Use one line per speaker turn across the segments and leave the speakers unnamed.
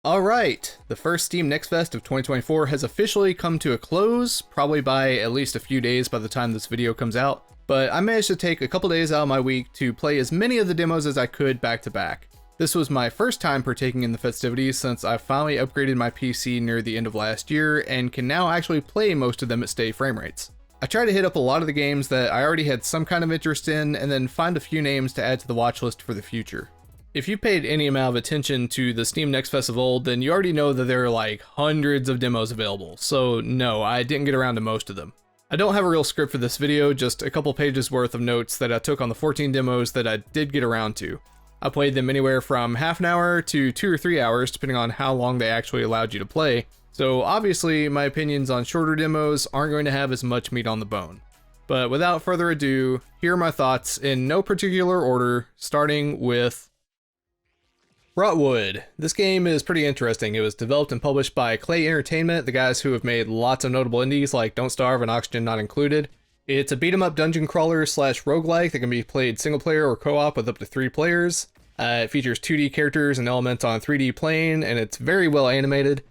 Alright, the first Steam Next Fest of 2024 has officially come to a close, probably by at least a few days by the time this video comes out, but I managed to take a couple days out of my week to play as many of the demos as I could back to back. This was my first time partaking in the festivities since I finally upgraded my PC near the end of last year and can now actually play most of them at steady frame rates. I tried to hit up a lot of the games that I already had some kind of interest in and then find a few names to add to the watch list for the future. If you paid any amount of attention to the Steam Next Fest of old, then you already know that there are like hundreds of demos available, so no, I didn't get around to most of them. I don't have a real script for this video, just a couple pages worth of notes that I took on the 14 demos that I did get around to. I played them anywhere from half an hour to 2 or 3 hours, depending on how long they actually allowed you to play, so obviously my opinions on shorter demos aren't going to have as much meat on the bone. But without further ado, here are my thoughts in no particular order, starting with Rotwood. This game is pretty interesting. It was developed and published by Clay Entertainment, the guys who have made lots of notable indies like Don't Starve and Oxygen Not Included. It's a beat-em-up dungeon crawler slash roguelike that can be played single player or co-op with up to 3 players. It features 2D characters and elements on a 3D plane, and it's very well animated.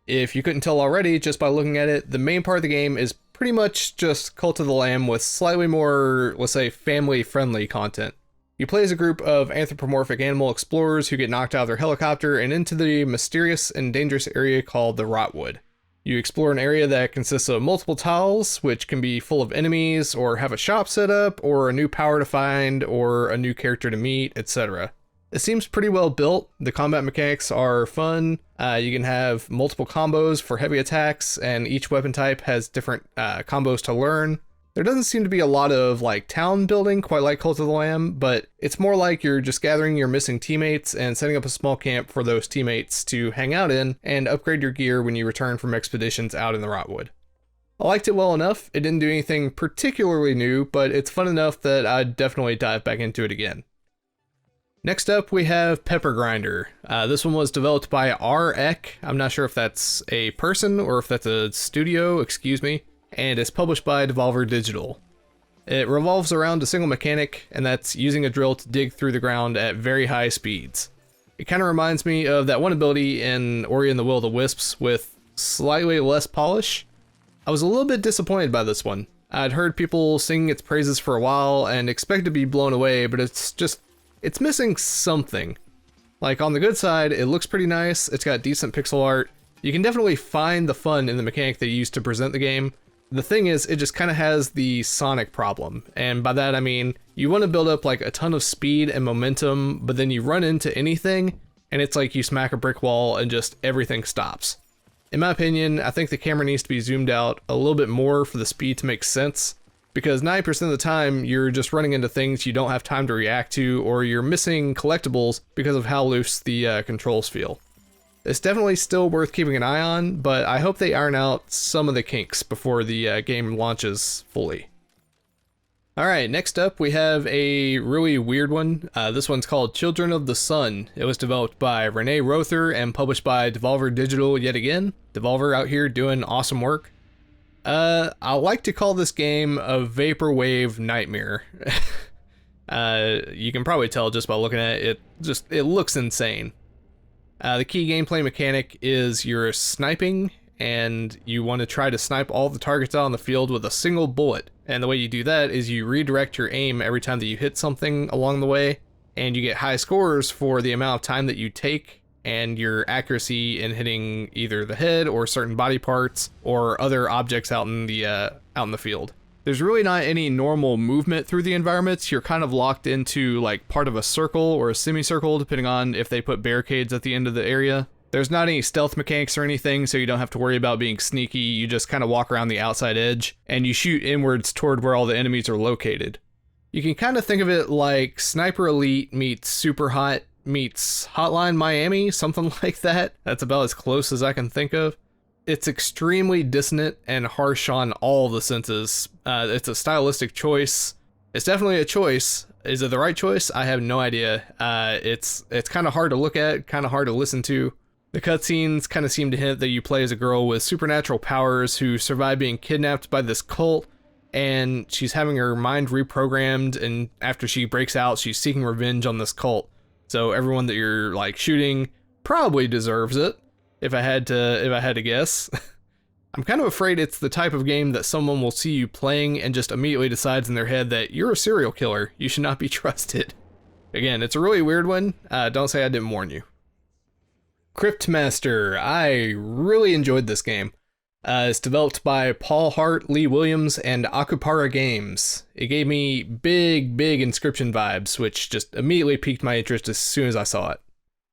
If you couldn't tell already just by looking at it, the main part of the game is pretty much just Cult of the Lamb with slightly more, let's say, family-friendly content. You play as a group of anthropomorphic animal explorers who get knocked out of their helicopter and into the mysterious and dangerous area called the Rotwood. You explore an area that consists of multiple tiles, which can be full of enemies, or have a shop set up, or a new power to find, or a new character to meet, etc. It seems pretty well built. The combat mechanics are fun. You can have multiple combos for heavy attacks, and each weapon type has different combos to learn. There doesn't seem to be a lot of like town building quite like Cult of the Lamb, but it's more like you're just gathering your missing teammates and setting up a small camp for those teammates to hang out in and upgrade your gear when you return from expeditions out in the Rotwood. I liked it well enough. It didn't do anything particularly new, but it's fun enough that I'd definitely dive back into it again. Next up, we have Pepper Grinder. This one was developed by R.Ek. I'm not sure if that's a person or if that's a studio, excuse me. And it's published by Devolver Digital. It revolves around a single mechanic, and that's using a drill to dig through the ground at very high speeds. It kind of reminds me of that one ability in Ori and the Will of the Wisps with slightly less polish. I was a little bit disappointed by this one. I'd heard people singing its praises for a while and expected to be blown away, but it's missing something. Like on the good side, it looks pretty nice, it's got decent pixel art. You can definitely find the fun in the mechanic they used to present the game. The thing is, it just kind of has the Sonic problem, and by that I mean, you want to build up like a ton of speed and momentum, but then you run into anything, and it's like you smack a brick wall and just everything stops. In my opinion, I think the camera needs to be zoomed out a little bit more for the speed to make sense, because 90% of the time you're just running into things you don't have time to react to, or you're missing collectibles because of how loose the controls feel. It's definitely still worth keeping an eye on, but I hope they iron out some of the kinks before the game launches fully. Alright, next up we have a really weird one. This one's called Children of the Sun. It was developed by Renee Rother and published by Devolver Digital yet again. Devolver out here doing awesome work. I like to call this game a vaporwave nightmare. You can probably tell just by looking at it. It looks insane. The key gameplay mechanic is you're sniping, and you want to try to snipe all the targets out on the field with a single bullet. And the way you do that is you redirect your aim every time that you hit something along the way, and you get high scores for the amount of time that you take and your accuracy in hitting either the head or certain body parts or other objects out in the field. There's really not any normal movement through the environments. You're kind of locked into like part of a circle or a semicircle, depending on if they put barricades at the end of the area. There's not any stealth mechanics or anything, so you don't have to worry about being sneaky. You just kind of walk around the outside edge and you shoot inwards toward where all the enemies are located. You can kind of think of it like Sniper Elite meets Super Hot meets Hotline Miami, something like that. That's about as close as I can think of. It's extremely dissonant and harsh on all the senses. It's a stylistic choice. It's definitely a choice. Is it the right choice? I have no idea. It's kind of hard to look at, kind of hard to listen to. The cutscenes kind of seem to hint that you play as a girl with supernatural powers who survived being kidnapped by this cult, and she's having her mind reprogrammed, and after she breaks out, she's seeking revenge on this cult. So everyone that you're like shooting probably deserves it. if I had to guess. I'm kind of afraid it's the type of game that someone will see you playing and just immediately decides in their head that you're a serial killer. You should not be trusted. Again, it's a really weird one. Don't say I didn't warn you. Cryptmaster. I really enjoyed this game. It's developed by Paul Hart, Lee Williams, and Akupara Games. It gave me big Inscription vibes, which just immediately piqued my interest as soon as I saw it.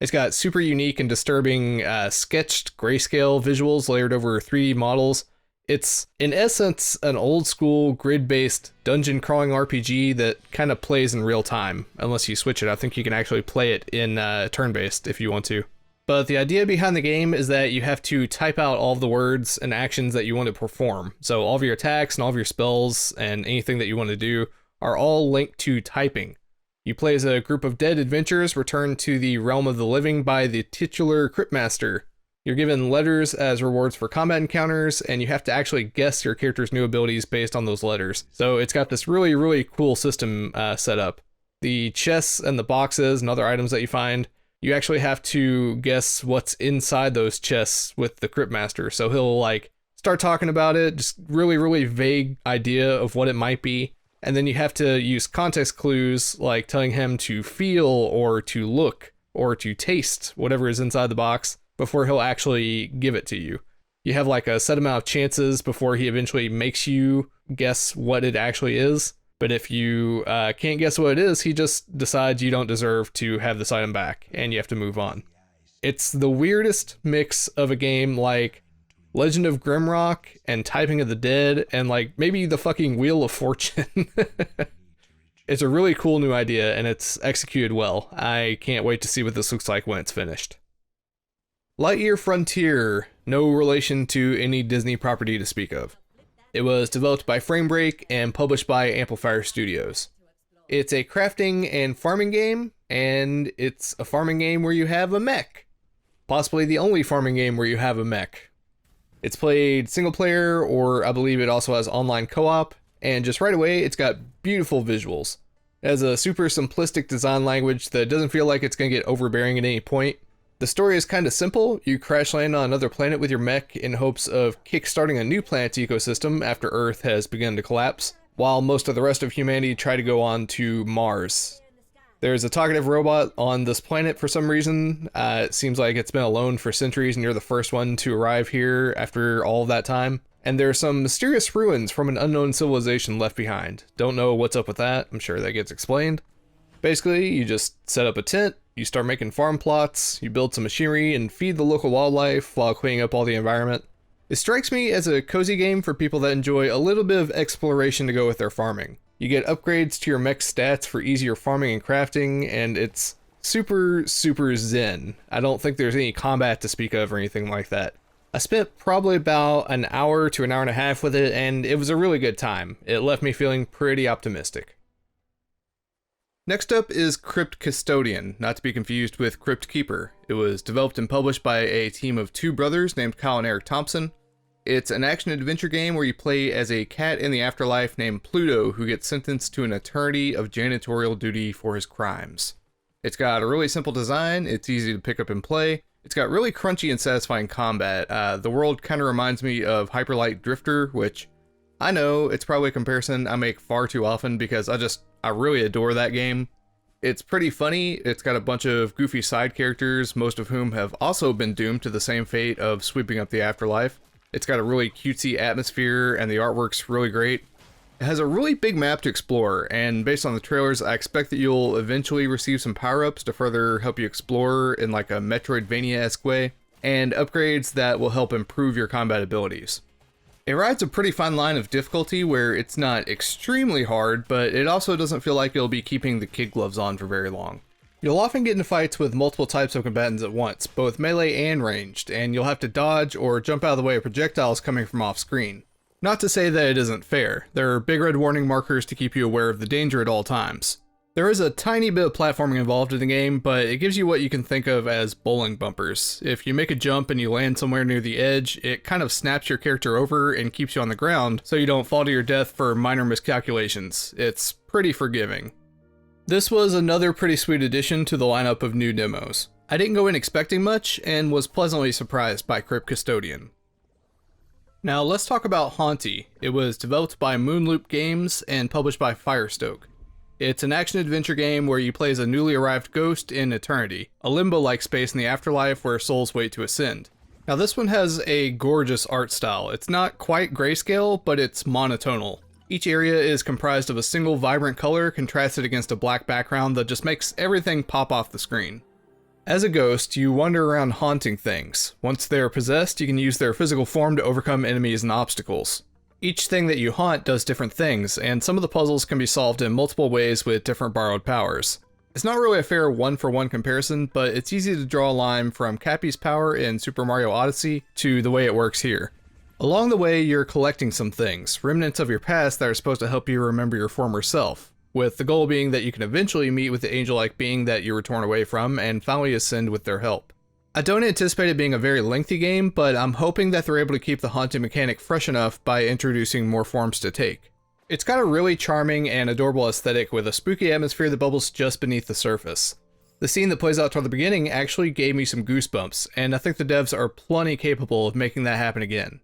It's got super unique and disturbing sketched grayscale visuals layered over 3D models. It's, in essence, an old-school grid-based dungeon crawling RPG that kind of plays in real time. Unless you switch it, I think you can actually play it in turn-based if you want to. But the idea behind the game is that you have to type out all of the words and actions that you want to perform. So all of your attacks and all of your spells and anything that you want to do are all linked to typing. You play as a group of dead adventurers returned to the realm of the living by the titular Cryptmaster. You're given letters as rewards for combat encounters, and you have to actually guess your character's new abilities based on those letters. So it's got this really cool system set up. The chests and the boxes and other items that you find, you actually have to guess what's inside those chests with the Cryptmaster. So he'll like start talking about it, just really vague idea of what it might be. And then you have to use context clues like telling him to feel or to look or to taste whatever is inside the box before he'll actually give it to you. You have like a set amount of chances before he eventually makes you guess what it actually is. But if you can't guess what it is, he just decides you don't deserve to have this item back and you have to move on. It's the weirdest mix of a game like Legend of Grimrock and Typing of the Dead and like maybe the fucking Wheel of Fortune. It's a really cool new idea and it's executed well. I can't wait to see what this looks like when it's finished. Lightyear Frontier, no relation to any Disney property to speak of. It was developed by Framebreak and published by Amplifier Studios. It's a crafting and farming game, and it's a farming game where you have a mech. Possibly the only farming game where you have a mech. It's played single player, or I believe it also has online co-op, and just right away, it's got beautiful visuals. It has a super simplistic design language that doesn't feel like it's going to get overbearing at any point. The story is kind of simple. You crash land on another planet with your mech in hopes of kickstarting a new planet's ecosystem after Earth has begun to collapse, while most of the rest of humanity try to go on to Mars. There's a talkative robot on this planet for some reason. It seems like it's been alone for centuries and you're the first one to arrive here after all of that time. And there are some mysterious ruins from an unknown civilization left behind. Don't know what's up with that. I'm sure that gets explained. Basically, you just set up a tent, you start making farm plots, you build some machinery, and feed the local wildlife while cleaning up all the environment. It strikes me as a cozy game for people that enjoy a little bit of exploration to go with their farming. You get upgrades to your mech stats for easier farming and crafting, and it's super zen. I don't think there's any combat to speak of or anything like that. I spent probably about an hour to an hour and a half with it, and it was a really good time. It left me feeling pretty optimistic. Next up is Crypt Custodian, not to be confused with Crypt Keeper. It was developed and published by a team of two brothers named Kyle and Eric Thompson. It's an action-adventure game where you play as a cat in the afterlife named Pluto who gets sentenced to an eternity of janitorial duty for his crimes. It's got a really simple design, it's easy to pick up and play, it's got really crunchy and satisfying combat. The world kind of reminds me of Hyper Light Drifter, which I know it's probably a comparison I make far too often because I really adore that game. It's pretty funny, it's got a bunch of goofy side characters, most of whom have also been doomed to the same fate of sweeping up the afterlife. It's got a really cutesy atmosphere and the artwork's really great. It has a really big map to explore, and based on the trailers, I expect that you'll eventually receive some power-ups to further help you explore in like a Metroidvania-esque way, and upgrades that will help improve your combat abilities. It rides a pretty fine line of difficulty where it's not extremely hard, but it also doesn't feel like you'll be keeping the kid gloves on for very long. You'll often get into fights with multiple types of combatants at once, both melee and ranged, and you'll have to dodge or jump out of the way of projectiles coming from off screen. Not to say that it isn't fair, there are big red warning markers to keep you aware of the danger at all times. There is a tiny bit of platforming involved in the game, but it gives you what you can think of as bowling bumpers. If you make a jump and you land somewhere near the edge, it kind of snaps your character over and keeps you on the ground so you don't fall to your death for minor miscalculations. It's pretty forgiving. This was another pretty sweet addition to the lineup of new demos. I didn't go in expecting much and was pleasantly surprised by Crypt Custodian. Now let's talk about Hauntii. It was developed by Moonloop Games and published by Firestoke. It's an action-adventure game where you play as a newly arrived ghost in eternity, a limbo-like space in the afterlife where souls wait to ascend. Now this one has a gorgeous art style. It's not quite grayscale, but it's monotonal. Each area is comprised of a single vibrant color contrasted against a black background that just makes everything pop off the screen. As a ghost, you wander around haunting things. Once they are possessed, you can use their physical form to overcome enemies and obstacles. Each thing that you haunt does different things, and some of the puzzles can be solved in multiple ways with different borrowed powers. It's not really a fair one-for-one comparison, but it's easy to draw a line from Cappy's power in Super Mario Odyssey to the way it works here. Along the way, you're collecting some things, remnants of your past that are supposed to help you remember your former self, with the goal being that you can eventually meet with the angel-like being that you were torn away from and finally ascend with their help. I don't anticipate it being a very lengthy game, but I'm hoping that they're able to keep the haunting mechanic fresh enough by introducing more forms to take. It's got a really charming and adorable aesthetic with a spooky atmosphere that bubbles just beneath the surface. The scene that plays out toward the beginning actually gave me some goosebumps, and I think the devs are plenty capable of making that happen again.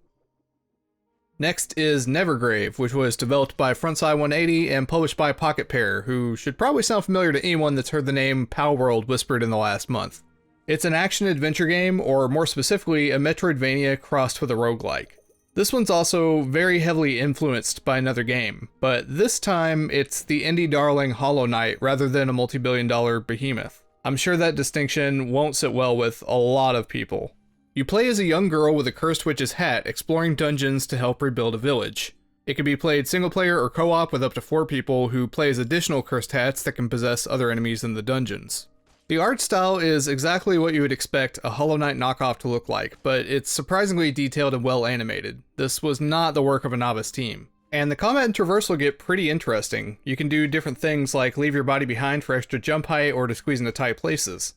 Next is Nevergrave, which was developed by Frontside 180 and published by Pocket Pair, who should probably sound familiar to anyone that's heard the name Palworld whispered in the last month. It's an action-adventure game, or more specifically, a Metroidvania crossed with a roguelike. This one's also very heavily influenced by another game, but this time it's the indie darling Hollow Knight rather than a multi-billion-dollar behemoth. I'm sure that distinction won't sit well with a lot of people. You play as a young girl with a cursed witch's hat exploring dungeons to help rebuild a village. It can be played single player or co-op with up to 4 people who play as additional cursed hats that can possess other enemies in the dungeons. The art style is exactly what you would expect a Hollow Knight knockoff to look like, but it's surprisingly detailed and well animated. This was not the work of a novice team. And the combat and traversal get pretty interesting. You can do different things like leave your body behind for extra jump height or to squeeze into tight places.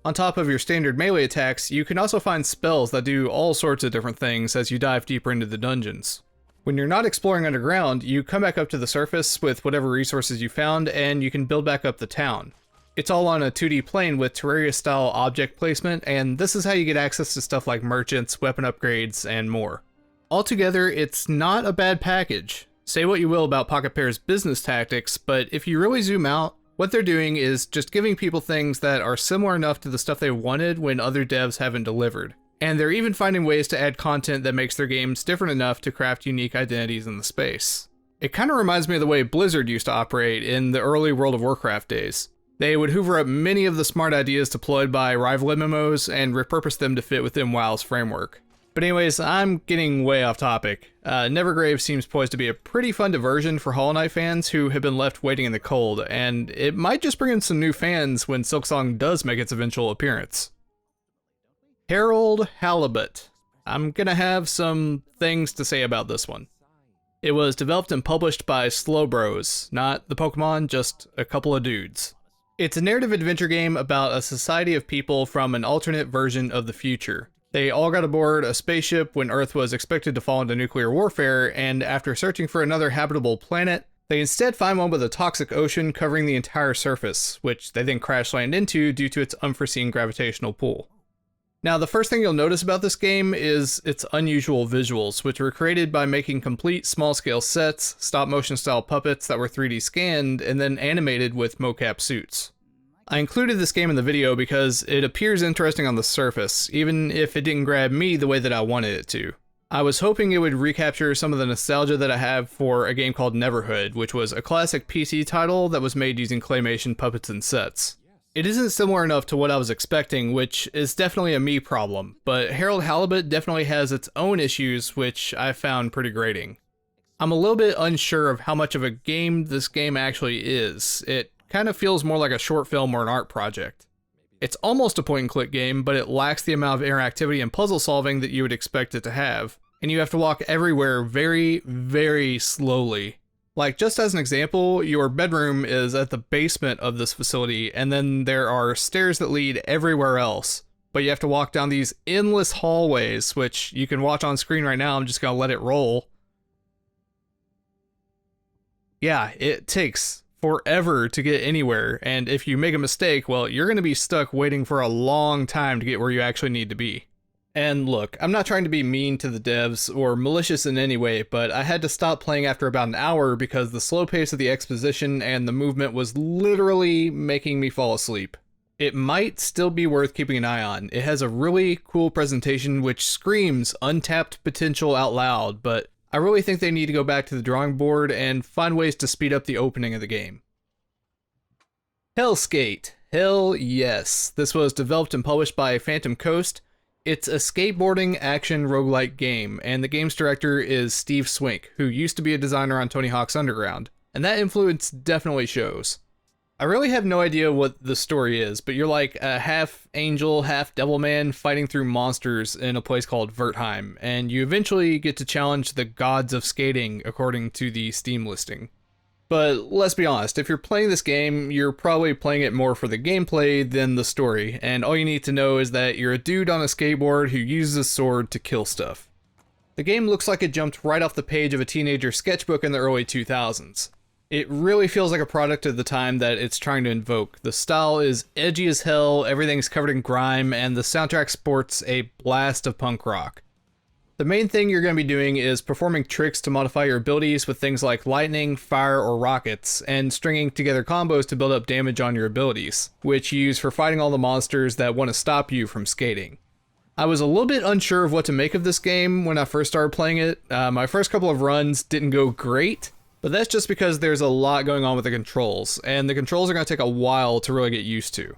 On top of your standard melee attacks, you can also find spells that do all sorts of different things as you dive deeper into the dungeons. When you're not exploring underground, you come back up to the surface with whatever resources you found, and you can build back up the town. It's all on a 2D plane with Terraria-style object placement, and this is how you get access to stuff like merchants, weapon upgrades, and more. Altogether, it's not a bad package. Say what you will about Pocket Pair's business tactics, but if you really zoom out, what they're doing is just giving people things that are similar enough to the stuff they wanted when other devs haven't delivered. And they're even finding ways to add content that makes their games different enough to craft unique identities in the space. It kind of reminds me of the way Blizzard used to operate in the early World of Warcraft days. They would hoover up many of the smart ideas deployed by rival MMOs and repurpose them to fit within WoW's framework. But anyways, I'm getting way off topic. Nevergrave seems poised to be a pretty fun diversion for Hollow Knight fans who have been left waiting in the cold, and it might just bring in some new fans when Silksong does make its eventual appearance. Herald Halibut. I'm gonna have some things to say about this one. It was developed and published by Slowbros, not the Pokemon, just a couple of dudes. It's a narrative adventure game about a society of people from an alternate version of the future. They all got aboard a spaceship when Earth was expected to fall into nuclear warfare, and after searching for another habitable planet, they instead find one with a toxic ocean covering the entire surface, which they then crash land into due to its unforeseen gravitational pull. Now, the first thing you'll notice about this game is its unusual visuals, which were created by making complete small-scale sets, stop-motion style puppets that were 3D scanned, and then animated with mocap suits. I included this game in the video because it appears interesting on the surface, even if it didn't grab me the way that I wanted it to. I was hoping it would recapture some of the nostalgia that I have for a game called Neverhood, which was a classic PC title that was made using claymation puppets and sets. It isn't similar enough to what I was expecting, which is definitely a me problem, but Herald Halibut definitely has its own issues, which I found pretty grating. I'm a little bit unsure of how much of a game this game actually is. It kind of feels more like a short film or an art project. It's almost a point-and-click game, but it lacks the amount of interactivity and puzzle solving that you would expect it to have, and you have to walk everywhere very, very slowly. Like, just as an example, your bedroom is at the basement of this facility, and then there are stairs that lead everywhere else, but you have to walk down these endless hallways, which you can watch on screen right now. I'm just gonna let it roll. Yeah, it takes forever to get anywhere, and if you make a mistake, well, you're going to be stuck waiting for a long time to get where you actually need to be. And look, I'm not trying to be mean to the devs or malicious in any way, but I had to stop playing after about an hour because the slow pace of the exposition and the movement was literally making me fall asleep. It might still be worth keeping an eye on. It has a really cool presentation which screams untapped potential out loud, but I really think they need to go back to the drawing board and find ways to speed up the opening of the game. Helskate. Hell yes. This was developed and published by Phantom Coast. It's a skateboarding action roguelike game, and the game's director is Steve Swink, who used to be a designer on Tony Hawk's Underground, and that influence definitely shows. I really have no idea what the story is, but you're like a half angel, half devil man fighting through monsters in a place called Wertheim, and you eventually get to challenge the gods of skating according to the Steam listing. But let's be honest, if you're playing this game, you're probably playing it more for the gameplay than the story, and all you need to know is that you're a dude on a skateboard who uses a sword to kill stuff. The game looks like it jumped right off the page of a teenager sketchbook in the early 2000s. It really feels like a product of the time that it's trying to invoke. The style is edgy as hell, everything's covered in grime, and the soundtrack sports a blast of punk rock. The main thing you're going to be doing is performing tricks to modify your abilities with things like lightning, fire, or rockets, and stringing together combos to build up damage on your abilities, which you use for fighting all the monsters that want to stop you from skating. I was a little bit unsure of what to make of this game when I first started playing it. My first couple of runs didn't go great, but that's just because there's a lot going on with the controls, and the controls are going to take a while to really get used to.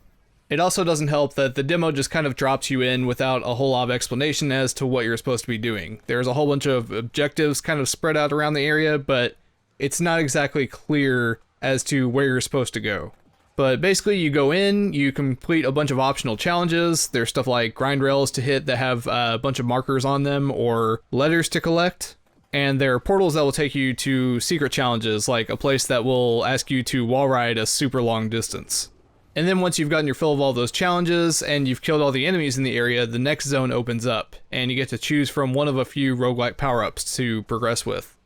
It also doesn't help that the demo just kind of drops you in without a whole lot of explanation as to what you're supposed to be doing. There's a whole bunch of objectives kind of spread out around the area, but it's not exactly clear as to where you're supposed to go. But basically you go in, you complete a bunch of optional challenges. There's stuff like grind rails to hit that have a bunch of markers on them or letters to collect. And there are portals that will take you to secret challenges, like a place that will ask you to wall ride a super long distance. And then once you've gotten your fill of all those challenges and you've killed all the enemies in the area, the next zone opens up, and you get to choose from one of a few roguelike power-ups to progress with.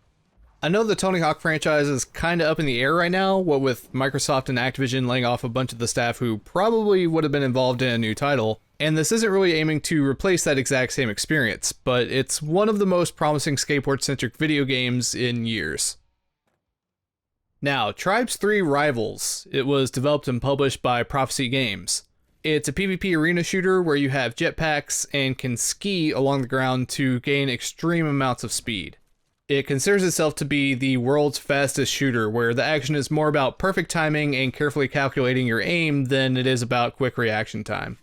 I know the Tony Hawk franchise is kinda up in the air right now, what with Microsoft and Activision laying off a bunch of the staff who probably would have been involved in a new title, and this isn't really aiming to replace that exact same experience, but it's one of the most promising skateboard-centric video games in years. Now, Tribes 3 Rivals. It was developed and published by Prophecy Games. It's a PvP arena shooter where you have jetpacks and can ski along the ground to gain extreme amounts of speed. It considers itself to be the world's fastest shooter, where the action is more about perfect timing and carefully calculating your aim than it is about quick reaction time.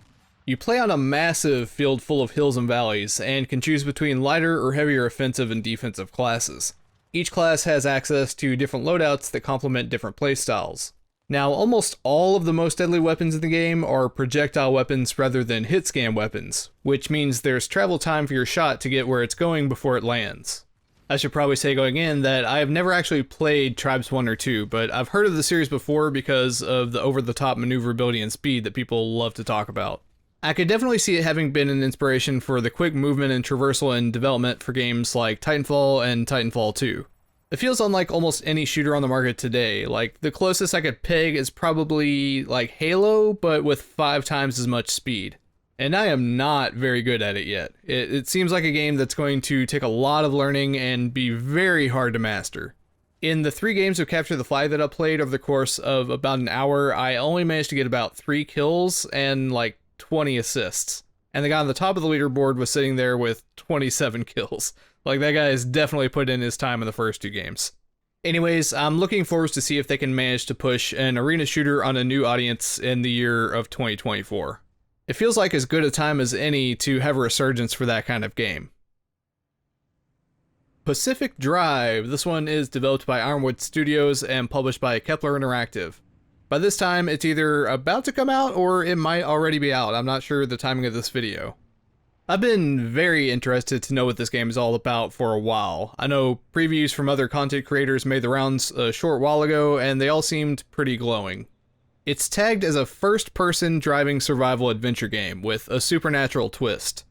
You play on a massive field full of hills and valleys, and can choose between lighter or heavier offensive and defensive classes. Each class has access to different loadouts that complement different playstyles. Now, almost all of the most deadly weapons in the game are projectile weapons rather than hit-scan weapons, which means there's travel time for your shot to get where it's going before it lands. I should probably say going in that I have never actually played Tribes 1 or 2, but I've heard of the series before because of the over-the-top maneuverability and speed that people love to talk about. I could definitely see it having been an inspiration for the quick movement and traversal in development for games like Titanfall and Titanfall 2. It feels unlike almost any shooter on the market today. Like, the closest I could peg is probably like Halo, but with 5 times as much speed. And I am not very good at it yet. It seems like a game that's going to take a lot of learning and be very hard to master. In the 3 games of Capture the Flag that I played over the course of about an hour, I only managed to get about 3 kills and like 20 assists. And the guy on the top of the leaderboard was sitting there with 27 kills. Like, that guy has definitely put in his time in the first 2 games. Anyways, I'm looking forward to see if they can manage to push an arena shooter on a new audience in the year of 2024. It feels like as good a time as any to have a resurgence for that kind of game. Pacific Drive. This one is developed by Ironwood Studios and published by Kepler Interactive. By this time, it's either about to come out or it might already be out. I'm not sure the timing of this video. I've been very interested to know what this game is all about for a while. I know previews from other content creators made the rounds a short while ago, and they all seemed pretty glowing. It's tagged as a first-person driving survival adventure game with a supernatural twist.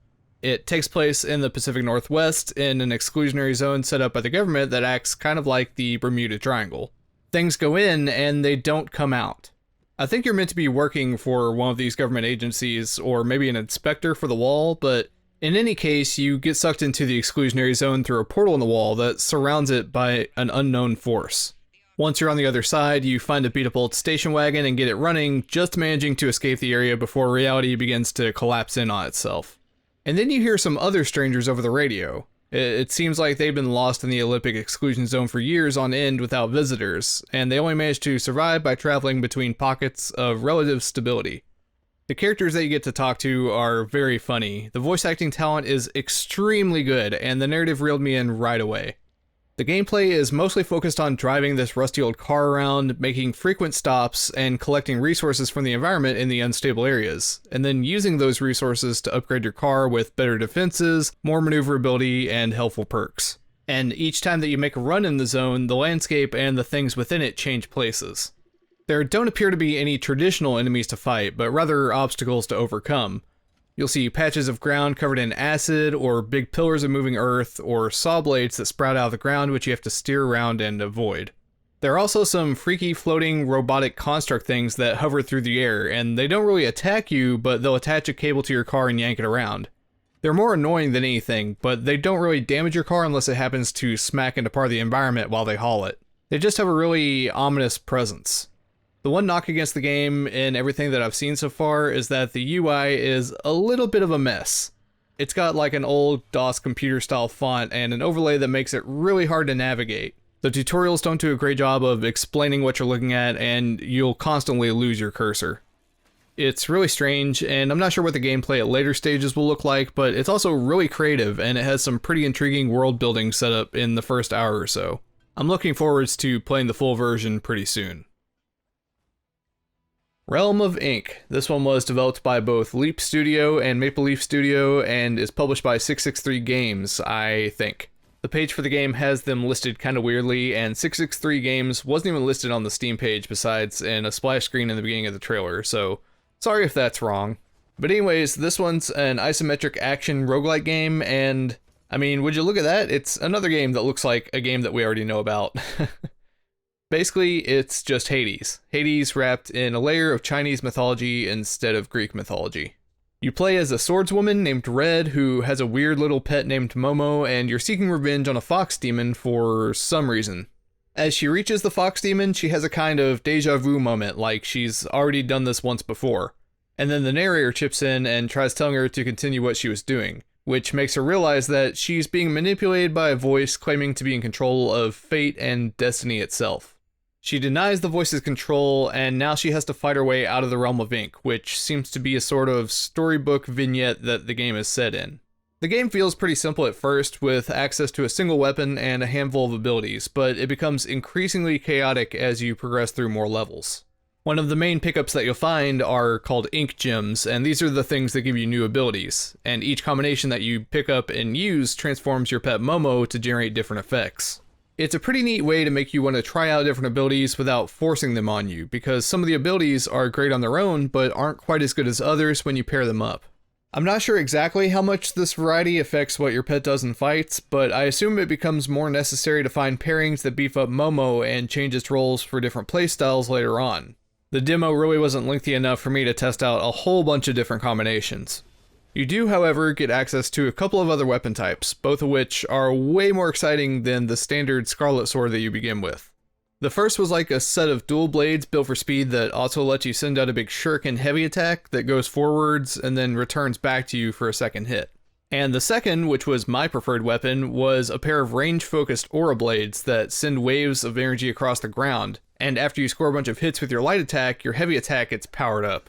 It takes place in the Pacific Northwest in an exclusionary zone set up by the government that acts kind of like the Bermuda Triangle. Things go in and they don't come out. I think you're meant to be working for one of these government agencies or maybe an inspector for the wall, but in any case, you get sucked into the exclusionary zone through a portal in the wall that surrounds it by an unknown force. Once you're on the other side, you find a beat-up old station wagon and get it running, just managing to escape the area before reality begins to collapse in on itself. And then you hear some other strangers over the radio. It seems like they've been lost in the Olympic exclusion zone for years on end without visitors, and they only manage to survive by traveling between pockets of relative stability. The characters that you get to talk to are very funny, the voice acting talent is extremely good, and the narrative reeled me in right away. The gameplay is mostly focused on driving this rusty old car around, making frequent stops, and collecting resources from the environment in the unstable areas, and then using those resources to upgrade your car with better defenses, more maneuverability, and helpful perks. And each time that you make a run in the zone, the landscape and the things within it change places. There don't appear to be any traditional enemies to fight, but rather obstacles to overcome. You'll see patches of ground covered in acid, or big pillars of moving earth, or saw blades that sprout out of the ground which you have to steer around and avoid. There are also some freaky floating robotic construct things that hover through the air, and they don't really attack you, but they'll attach a cable to your car and yank it around. They're more annoying than anything, but they don't really damage your car unless it happens to smack into part of the environment while they haul it. They just have a really ominous presence. The one knock against the game in everything that I've seen so far is that the UI is a little bit of a mess. It's got like an old DOS computer style font and an overlay that makes it really hard to navigate. The tutorials don't do a great job of explaining what you're looking at, and you'll constantly lose your cursor. It's really strange, and I'm not sure what the gameplay at later stages will look like, but it's also really creative, and it has some pretty intriguing world building set up in the first hour or so. I'm looking forwards to playing the full version pretty soon. Realm of Ink. This one was developed by both Leap Studio and Maple Leaf Studio and is published by 663 Games, I think. The page for the game has them listed kind of weirdly, and 663 Games wasn't even listed on the Steam page besides in a splash screen in the beginning of the trailer, so sorry if that's wrong. But anyways, this one's an isometric action roguelike game, and I mean, would you look at that? It's another game that looks like a game that we already know about. Basically, it's just Hades. Hades wrapped in a layer of Chinese mythology instead of Greek mythology. You play as a swordswoman named Red who has a weird little pet named Momo, and you're seeking revenge on a fox demon for some reason. As she reaches the fox demon, she has a kind of deja vu moment, like she's already done this once before. And then the narrator chips in and tries telling her to continue what she was doing, which makes her realize that she's being manipulated by a voice claiming to be in control of fate and destiny itself. She denies the voice's control, and now she has to fight her way out of the realm of ink, which seems to be a sort of storybook vignette that the game is set in. The game feels pretty simple at first, with access to a single weapon and a handful of abilities, but it becomes increasingly chaotic as you progress through more levels. One of the main pickups that you'll find are called ink gems, and these are the things that give you new abilities, and each combination that you pick up and use transforms your pet Momo to generate different effects. It's a pretty neat way to make you want to try out different abilities without forcing them on you, because some of the abilities are great on their own, but aren't quite as good as others when you pair them up. I'm not sure exactly how much this variety affects what your pet does in fights, but I assume it becomes more necessary to find pairings that beef up Momo and change its roles for different playstyles later on. The demo really wasn't lengthy enough for me to test out a whole bunch of different combinations. You do, however, get access to a couple of other weapon types, both of which are way more exciting than the standard Scarlet Sword that you begin with. The first was like a set of dual blades built for speed that also lets you send out a big shuriken heavy attack that goes forwards and then returns back to you for a second hit. And the second, which was my preferred weapon, was a pair of range-focused aura blades that send waves of energy across the ground, and after you score a bunch of hits with your light attack, your heavy attack gets powered up.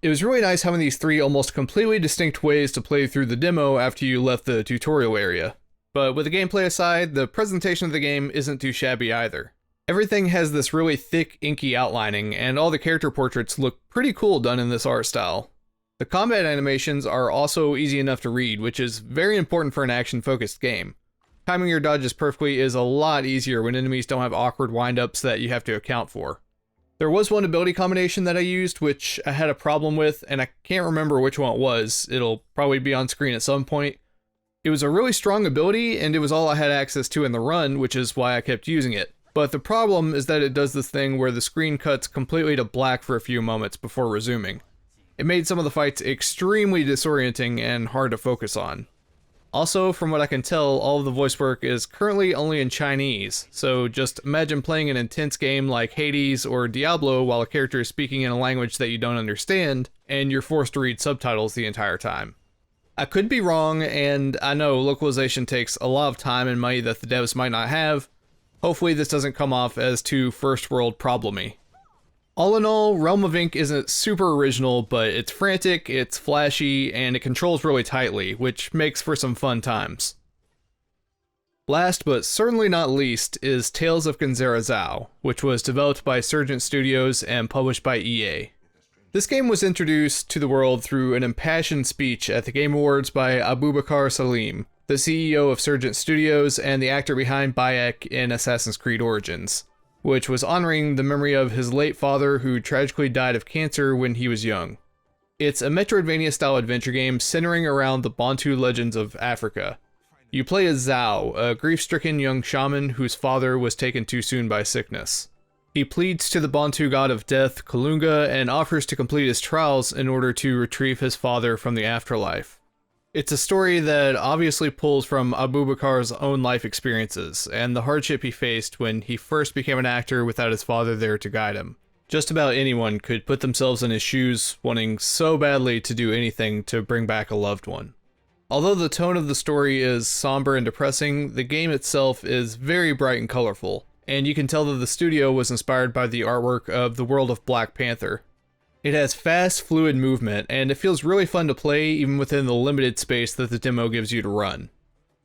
It was really nice having these three almost completely distinct ways to play through the demo after you left the tutorial area. But with the gameplay aside, the presentation of the game isn't too shabby either. Everything has this really thick, inky outlining, and all the character portraits look pretty cool done in this art style. The combat animations are also easy enough to read, which is very important for an action-focused game. Timing your dodges perfectly is a lot easier when enemies don't have awkward wind-ups that you have to account for. There was one ability combination that I used, which I had a problem with, and I can't remember which one it was. It'll probably be on screen at some point. It was a really strong ability, and it was all I had access to in the run, which is why I kept using it. But the problem is that it does this thing where the screen cuts completely to black for a few moments before resuming. It made some of the fights extremely disorienting and hard to focus on. Also, from what I can tell, all of the voice work is currently only in Chinese, so just imagine playing an intense game like Hades or Diablo while a character is speaking in a language that you don't understand, and you're forced to read subtitles the entire time. I could be wrong, and I know localization takes a lot of time and money that the devs might not have. Hopefully this doesn't come off as too first world problem-y. All in all, Realm of Ink isn't super original, but it's frantic, it's flashy, and it controls really tightly, which makes for some fun times. Last but certainly not least is Tales of Kenzera Zao, which was developed by Surgent Studios and published by EA. This game was introduced to the world through an impassioned speech at the Game Awards by Abubakar Salim, the CEO of Surgent Studios and the actor behind Bayek in Assassin's Creed Origins, which was honoring the memory of his late father who tragically died of cancer when he was young. It's a Metroidvania-style adventure game centering around the Bantu legends of Africa. You play as Zao, a grief-stricken young shaman whose father was taken too soon by sickness. He pleads to the Bantu god of death, Kalunga, and offers to complete his trials in order to retrieve his father from the afterlife. It's a story that obviously pulls from Abubakar's own life experiences and the hardship he faced when he first became an actor without his father there to guide him. Just about anyone could put themselves in his shoes, wanting so badly to do anything to bring back a loved one. Although the tone of the story is somber and depressing, the game itself is very bright and colorful, and you can tell that the studio was inspired by the artwork of the world of Black Panther. It has fast, fluid movement, and it feels really fun to play even within the limited space that the demo gives you to run.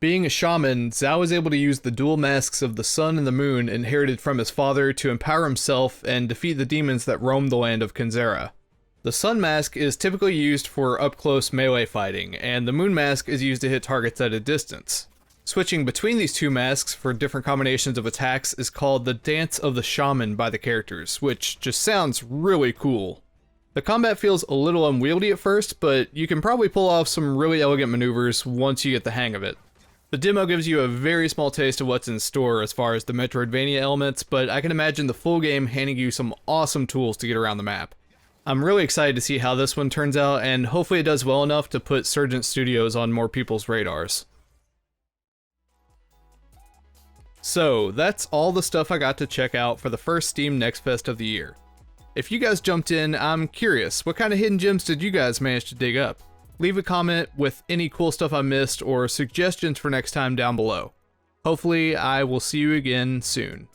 Being a shaman, Zao is able to use the dual masks of the sun and the moon inherited from his father to empower himself and defeat the demons that roam the land of Kenzera. The sun mask is typically used for up-close melee fighting, and the moon mask is used to hit targets at a distance. Switching between these two masks for different combinations of attacks is called the Dance of the Shaman by the characters, which just sounds really cool. The combat feels a little unwieldy at first, but you can probably pull off some really elegant maneuvers once you get the hang of it. The demo gives you a very small taste of what's in store as far as the Metroidvania elements, but I can imagine the full game handing you some awesome tools to get around the map. I'm really excited to see how this one turns out, and hopefully it does well enough to put Surgent Studios on more people's radars. So, that's all the stuff I got to check out for the first Steam Next Fest of the year. If you guys jumped in, I'm curious, what kind of hidden gems did you guys manage to dig up? Leave a comment with any cool stuff I missed or suggestions for next time down below. Hopefully, I will see you again soon.